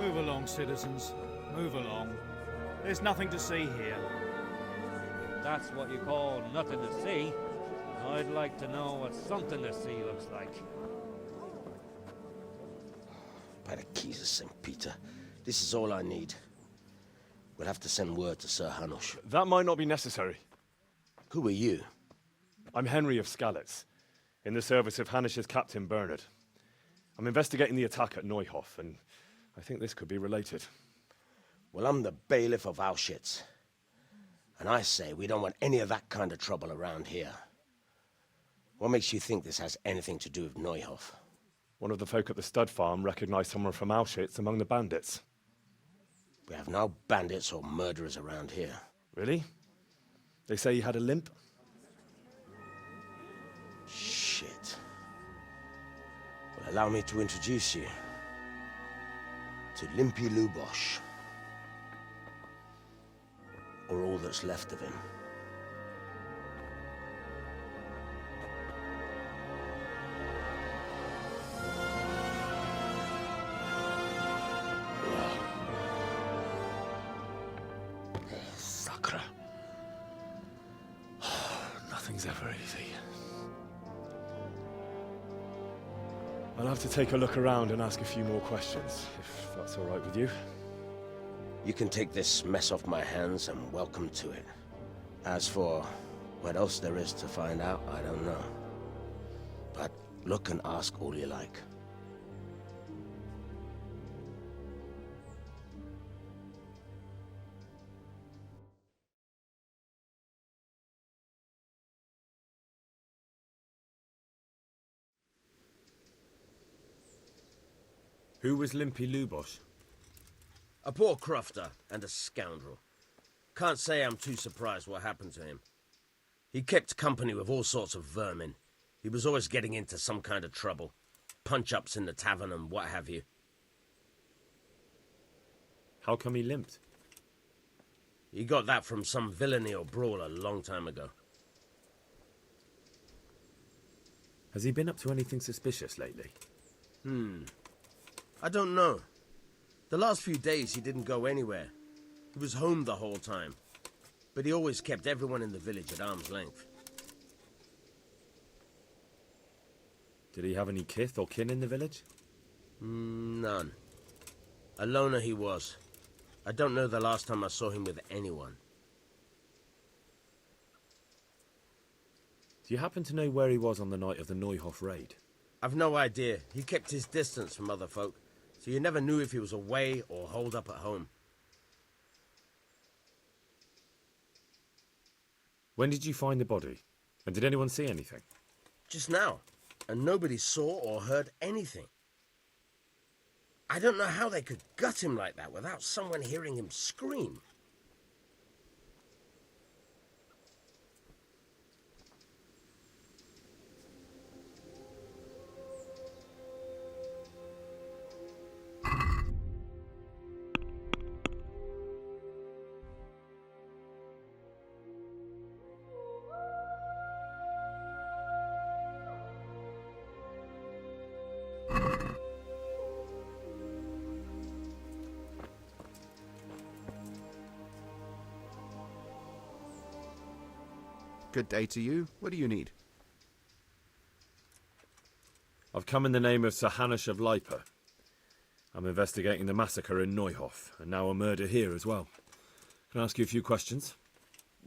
Move along, citizens. Move along. There's nothing to see here. That's what you call nothing to see. I'd like to know what something to see looks like. By the keys of St. Peter, this is all I need. We'll have to send word to Sir Hanush. That might not be necessary. Who are you? I'm Henry of Skalitz, in the service of Hanush's Captain Bernard. I'm investigating the attack at Neuhof, and I think this could be related. Well, I'm the bailiff of Auschwitz. And I say we don't want any of that kind of trouble around here. What makes you think this has anything to do with Neuhof? One of the folk at the stud farm recognized someone from Auschwitz among the bandits. We have no bandits or murderers around here. Really? They say he had a limp? Shit. Well, allow me to introduce you to Limpy Lubosh. Or all that's left of him. Sakra. Nothing's ever easy. I'll have to take a look around and ask a few more questions, if that's all right with you. You can take this mess off my hands and welcome to it. As for what else there is to find out, I don't know. But look and ask all you like. Who was Limpy Lubosh? A poor crofter and a scoundrel. Can't say I'm too surprised what happened to him. He kept company with all sorts of vermin. He was always getting into some kind of trouble. Punch-ups in the tavern and what have you. How come he limped? He got that from some villainy or brawl a long time ago. Has he been up to anything suspicious lately? I don't know. The last few days he didn't go anywhere. He was home the whole time. But he always kept everyone in the village at arm's length. Did he have any kith or kin in the village? None. A loner he was. I don't know the last time I saw him with anyone. Do you happen to know where he was on the night of the Neuhof raid? I've no idea. He kept his distance from other folk, so you never knew if he was away or holed up at home. When did you find the body? And did anyone see anything? Just now. And nobody saw or heard anything. I don't know how they could gut him like that without someone hearing him scream. Good day to you. What do you need? I've come in the name of Sir Hanush of Lipa. I'm investigating the massacre in Neuhof, and now a murder here as well. Can I ask you a few questions?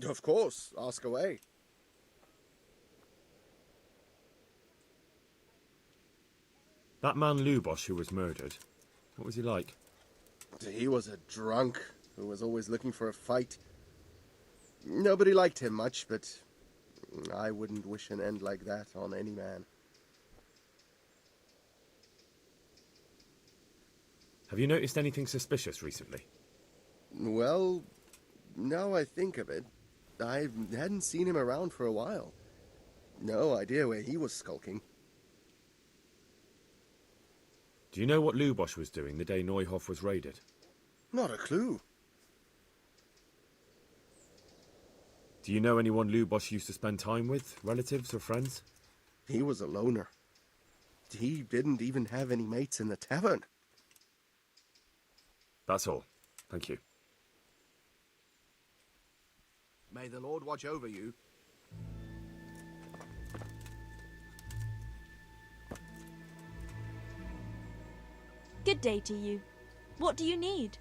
Of course. Ask away. That man Lubosh who was murdered, what was he like? He was a drunk who was always looking for a fight. Nobody liked him much, but I wouldn't wish an end like that on any man. Have you noticed anything suspicious recently? Well, now I think of it, I hadn't seen him around for a while. No idea where he was skulking. Do you know what Lubosh was doing the day Neuhof was raided? Not a clue. Do you know anyone Lubosh used to spend time with, relatives or friends? He was a loner. He didn't even have any mates in the tavern. That's all. Thank you. May the Lord watch over you. Good day to you. What do you need?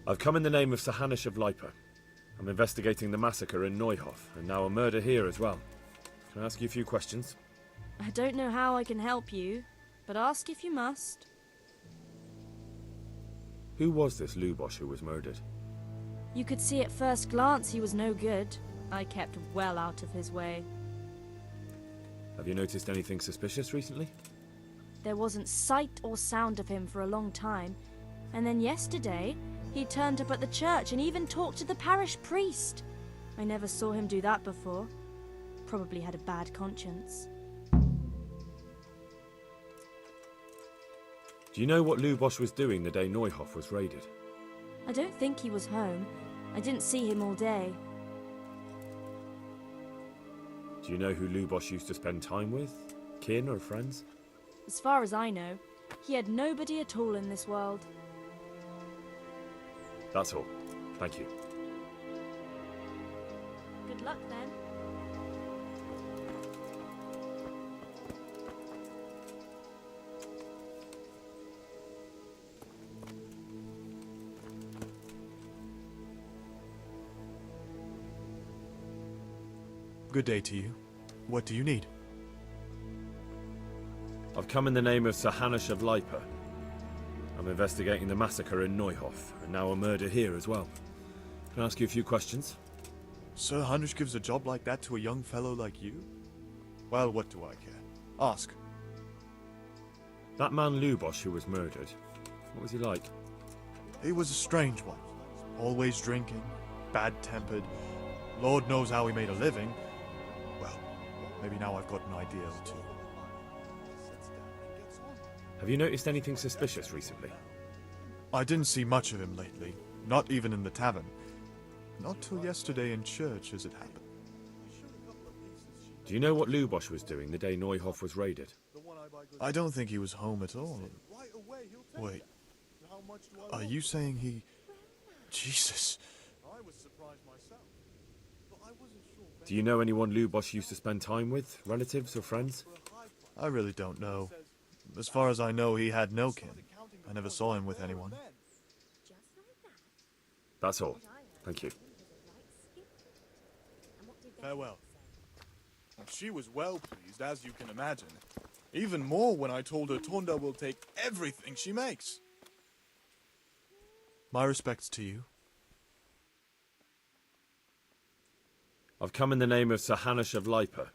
I've come in the name of Sir Hanish of Lipa. I'm investigating the massacre in Neuhof, and now a murder here as well. Can I ask you a few questions? I don't know how I can help you, but ask if you must. Who was this Lubosh who was murdered? You could see at first glance he was no good. I kept well out of his way. Have you noticed anything suspicious recently? There wasn't sight or sound of him for a long time, and then yesterday he turned up at the church and even talked to the parish priest. I never saw him do that before. Probably had a bad conscience. Do you know what Lubosh was doing the day Neuhof was raided? I don't think he was home. I didn't see him all day. Do you know who Lubosh used to spend time with? Kin or friends? As far as I know, he had nobody at all in this world. That's all. Thank you. Good luck then. Good day to you. What do you need? I've come in the name of Sir Hanish of Lipa. I'm investigating the massacre in Neuhof, and now a murder here as well. Can I ask you a few questions? Sir Hanish gives a job like that to a young fellow like you? Well, what do I care? Ask. That man Lubosh who was murdered, what was he like? He was a strange one. Always drinking, bad-tempered. Lord knows how he made a living. Well, maybe now I've got an idea or two. Have you noticed anything suspicious recently? I didn't see much of him lately, not even in the tavern. Not till yesterday in church, as it happened. Do you know what Lubosh was doing the day Neuhof was raided? I don't think he was home at all. Wait, are you saying he... Jesus. Do you know anyone Lubosh used to spend time with? Relatives or friends? I really don't know. As far as I know, he had no kin. I never saw him with anyone. That's all. Thank you. Farewell. She was well pleased, as you can imagine. Even more when I told her Tonda will take everything she makes. My respects to you. I've come in the name of Sir Hanish of Lipa.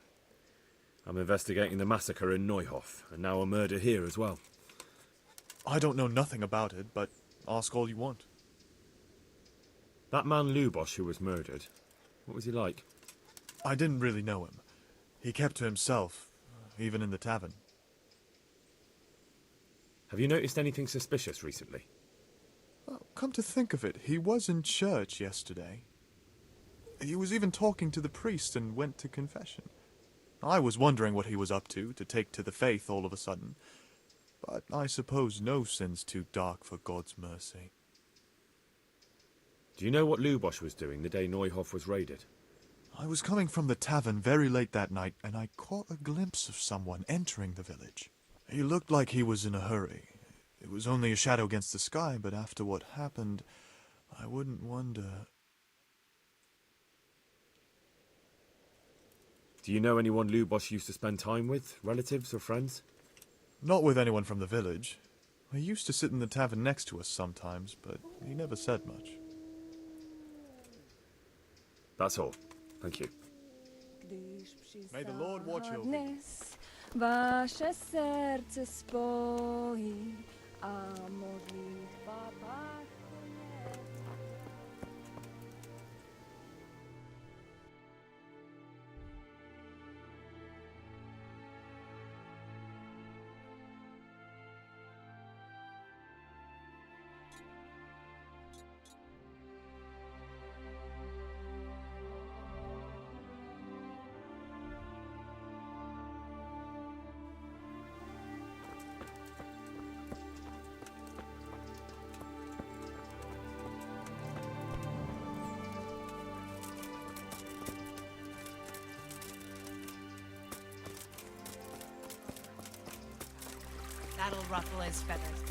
I'm investigating the massacre in Neuhof, and now a murder here as well. I don't know nothing about it, but ask all you want. That man Lubosh who was murdered, what was he like? I didn't really know him. He kept to himself, even in the tavern. Have you noticed anything suspicious recently? Well, come to think of it, he was in church yesterday. He was even talking to the priest and went to confession. I was wondering what he was up to take to the faith all of a sudden. But I suppose no sin's too dark for God's mercy. Do you know what Lubosh was doing the day Neuhof was raided? I was coming from the tavern very late that night, and I caught a glimpse of someone entering the village. He looked like he was in a hurry. It was only a shadow against the sky, but after what happened, I wouldn't wonder... Do you know anyone Lubosh used to spend time with? Relatives or friends? Not with anyone from the village. He used to sit in the tavern next to us sometimes, but he never said much. That's all. Thank you. May the Lord watch over you. Wasze serce spoi, a modlitwa pachnie. that'll ruffle his feathers.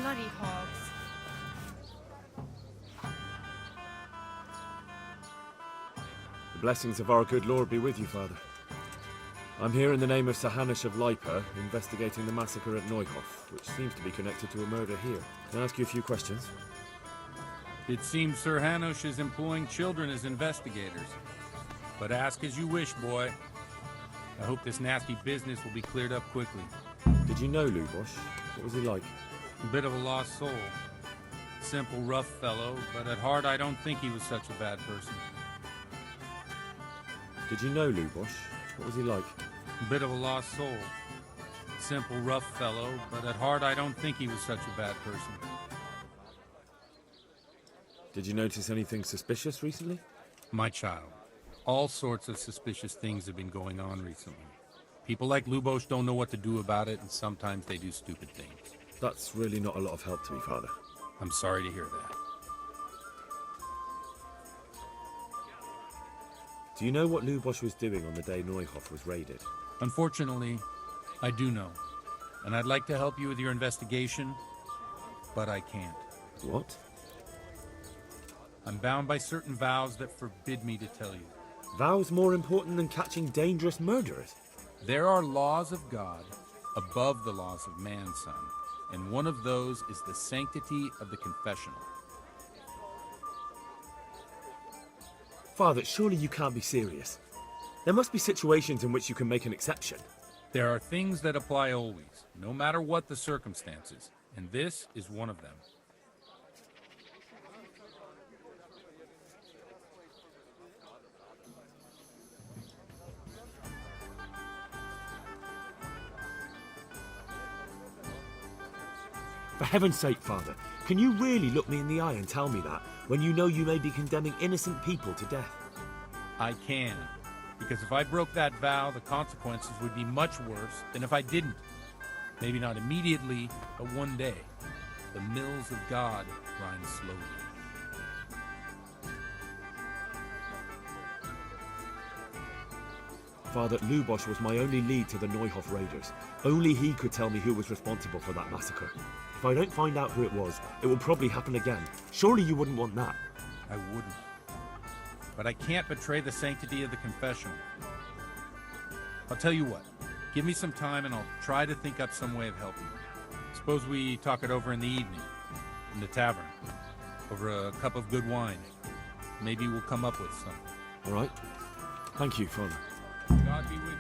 Bloody hogs. The blessings of our good Lord be with you, Father. I'm here in the name of Sir Hanush of Lipa, investigating the massacre at Neuhof, which seems to be connected to a murder here. Can I ask you a few questions? It seems Sir Hanush is employing children as investigators. But ask as you wish, boy. I hope this nasty business will be cleared up quickly. Did you know Lubosh? What was he like? A bit of a lost soul. Simple, rough fellow, but at heart I don't think he was such a bad person. Did you know Lubosh? What was he like? A bit of a lost soul. Simple, rough fellow, but at heart I don't think he was such a bad person. Did you notice anything suspicious recently? My child, all sorts of suspicious things have been going on recently. People like Lubosh don't know what to do about it, and sometimes they do stupid things. That's really not a lot of help to me, Father. I'm sorry to hear that. Do you know what Lubosh was doing on the day Neuhof was raided? Unfortunately, I do know. And I'd like to help you with your investigation, but I can't. What? I'm bound by certain vows that forbid me to tell you. Vows more important than catching dangerous murderers? There are laws of God above the laws of man, son. And one of those is the sanctity of the confessional. Father, surely you can't be serious. There must be situations in which you can make an exception. There are things that apply always, no matter what the circumstances, and this is one of them. For heaven's sake, Father, can you really look me in the eye and tell me that, when you know you may be condemning innocent people to death? I can. Because if I broke that vow, the consequences would be much worse than if I didn't. Maybe not immediately, but one day. The mills of God grind slowly. Father, Lubosh was my only lead to the Neuhof raiders. Only he could tell me who was responsible for that massacre. If I don't find out who it was, it will probably happen again. Surely you wouldn't want that. I wouldn't. But I can't betray the sanctity of the confessional. I'll tell you what. Give me some time and I'll try to think up some way of helping you. Suppose we talk it over in the evening, in the tavern, over a cup of good wine. Maybe we'll come up with something. All right. Thank you, Father. God be with you.